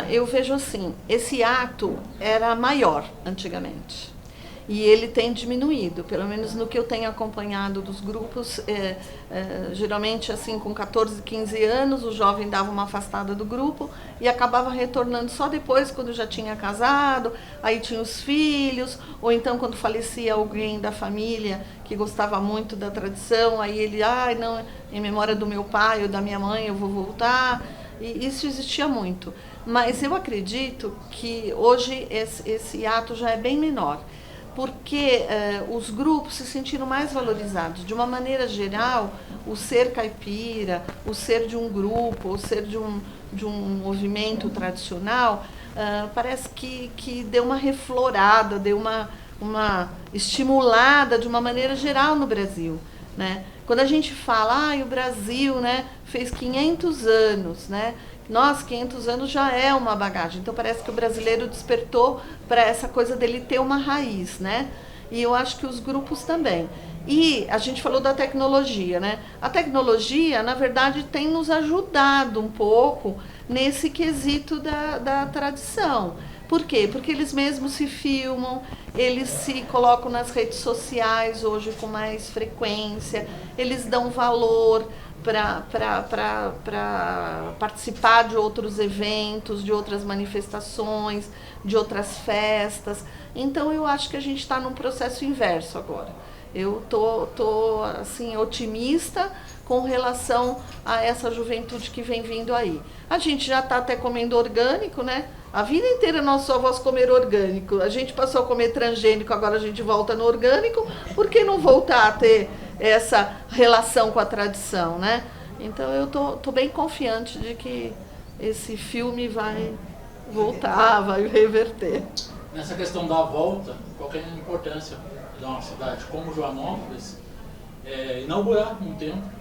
Eu vejo assim, esse ato era maior antigamente. E ele tem diminuído, pelo menos no que eu tenho acompanhado dos grupos, geralmente assim com 14, 15 anos, o jovem dava uma afastada do grupo e acabava retornando só depois, quando já tinha casado, aí tinha os filhos, ou então quando falecia alguém da família que gostava muito da tradição, aí ele, não, em memória do meu pai ou da minha mãe eu vou voltar, e isso existia muito. Mas eu acredito que hoje esse ato já é bem menor, porque os grupos se sentiram mais valorizados. De uma maneira geral, o ser caipira, o ser de um grupo, o ser de um movimento tradicional, parece que deu uma reflorada, deu uma estimulada de uma maneira geral no Brasil, né? Quando a gente fala, o Brasil, né, fez 500 anos, né? Nossa, 500 anos já é uma bagagem. Então parece que o brasileiro despertou para essa coisa dele ter uma raiz, né? E eu acho que os grupos também. E a gente falou da tecnologia, né? A tecnologia, na verdade, tem nos ajudado um pouco nesse quesito da tradição. Por quê? Porque eles mesmos se filmam, eles se colocam nas redes sociais hoje com mais frequência, eles dão valor para participar de outros eventos, de outras manifestações, de outras festas. Então eu acho que a gente está num processo inverso agora. Eu tô assim, otimista com relação a essa juventude que vem vindo aí. A gente já está até comendo orgânico, né? A vida inteira nossos avós comeram orgânico. A gente passou a comer transgênico, agora a gente volta no orgânico. Por que não voltar a ter essa relação com a tradição, né? Então eu tô bem confiante de que esse filme vai voltar, vai reverter. Nessa questão da volta, qual é a importância de uma cidade como Joanópolis inaugurar um templo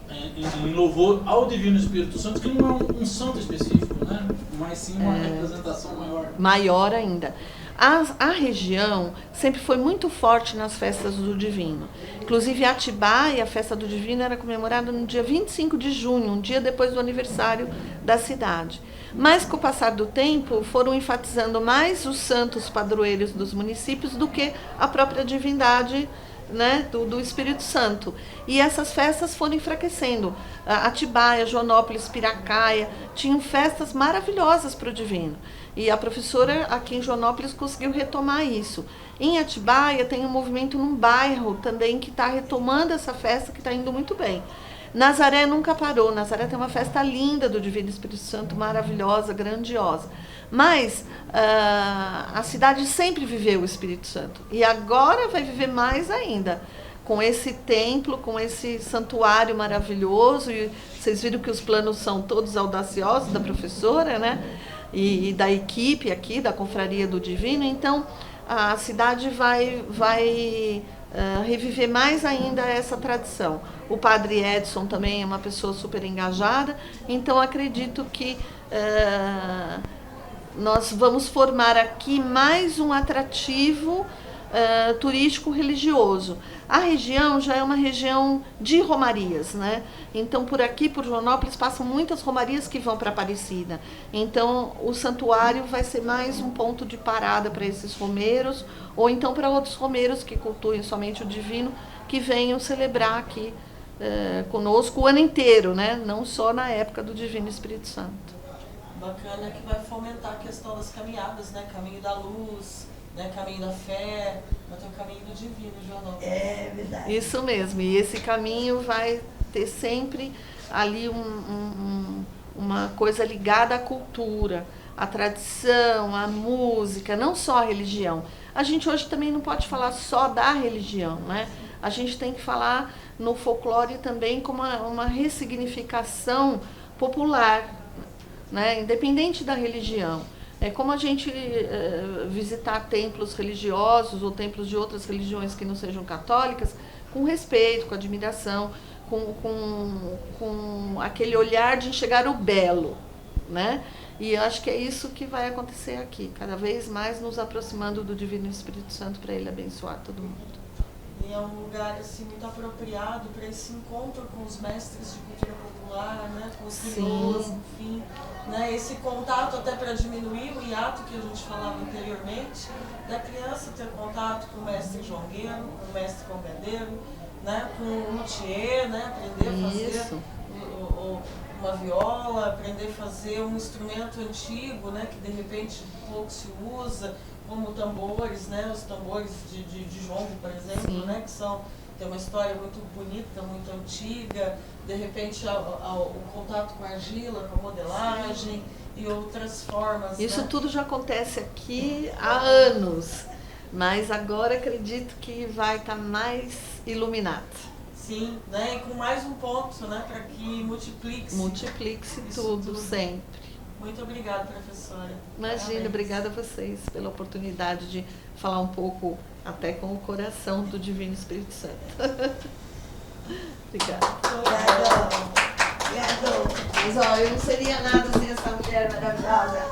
em louvor ao Divino Espírito Santo, que não é um santo específico, né? Mas sim uma representação maior. Maior ainda. A região sempre foi muito forte nas festas do Divino. Inclusive, Atibaia, a festa do Divino, era comemorada no dia 25 de junho, um dia depois do aniversário da cidade. Mas, com o passar do tempo, foram enfatizando mais os santos padroeiros dos municípios do que a própria divindade, né, do Espírito Santo. E essas festas foram enfraquecendo. Atibaia, Joanópolis, Piracaia, tinham festas maravilhosas para o Divino. E a professora aqui em Joanópolis conseguiu retomar isso. Em Atibaia tem um movimento num bairro também que está retomando essa festa, que está indo muito bem. Nazaré nunca parou. Nazaré tem uma festa linda do Divino Espírito Santo, maravilhosa, grandiosa. Mas a cidade sempre viveu o Espírito Santo. E agora vai viver mais ainda. Com esse templo, com esse santuário maravilhoso. E vocês viram que os planos são todos audaciosos da professora, né? E da equipe aqui, da Confraria do Divino. Então, a cidade vai reviver mais ainda essa tradição. O padre Edson também é uma pessoa super engajada, então acredito que nós vamos formar aqui mais um atrativo turístico religioso. A região já é uma região de romarias, né? Então, por aqui, por Joanópolis, passam muitas romarias que vão para Aparecida. Então, o santuário vai ser mais um ponto de parada para esses romeiros, ou então para outros romeiros que cultuem somente o divino, que venham celebrar aqui conosco o ano inteiro, né? Não só na época do Divino Espírito Santo. Bacana que vai fomentar a questão das caminhadas, né? Caminho da luz, né? Caminho da fé, vai ter o caminho do divino, Joanópolis. É verdade. Isso mesmo, e esse caminho vai ter sempre ali uma coisa ligada à cultura, à tradição, à música, não só à religião. A gente hoje também não pode falar só da religião, né? A gente tem que falar no folclore também como uma ressignificação popular, né? Independente da religião. É como a gente visitar templos religiosos ou templos de outras religiões que não sejam católicas com respeito, com admiração, com aquele olhar de enxergar o belo, né? E eu acho que é isso que vai acontecer aqui, cada vez mais nos aproximando do Divino Espírito Santo para ele abençoar todo mundo. E é um lugar assim, muito apropriado para esse encontro com os mestres de cultura popular, né? Com os crioulos, enfim. Né? Esse contato até para diminuir o hiato que a gente falava anteriormente, da criança ter contato com o mestre jongueiro, com o mestre congadeiro, né? Com o luthier, né? Aprender a fazer uma viola, aprender a fazer um instrumento antigo, né? Que de repente pouco se usa, como tambores, né? Os tambores de jongo, por exemplo, né? Que tem uma história muito bonita, muito antiga, de repente o contato com a argila, com a modelagem e outras formas. Isso, né? tudo já acontece aqui há anos, mas agora acredito que vai estar mais iluminado. Sim, né? E com mais um ponto, né? Para que multiplique-se. Multiplique-se tudo, sempre. Muito obrigada, professora. Imagina, Parabéns. Obrigada a vocês pela oportunidade de falar um pouco até com o coração do Divino Espírito Santo. Obrigada. Obrigado. Mas ó, eu não seria nada sem essa mulher maravilhosa.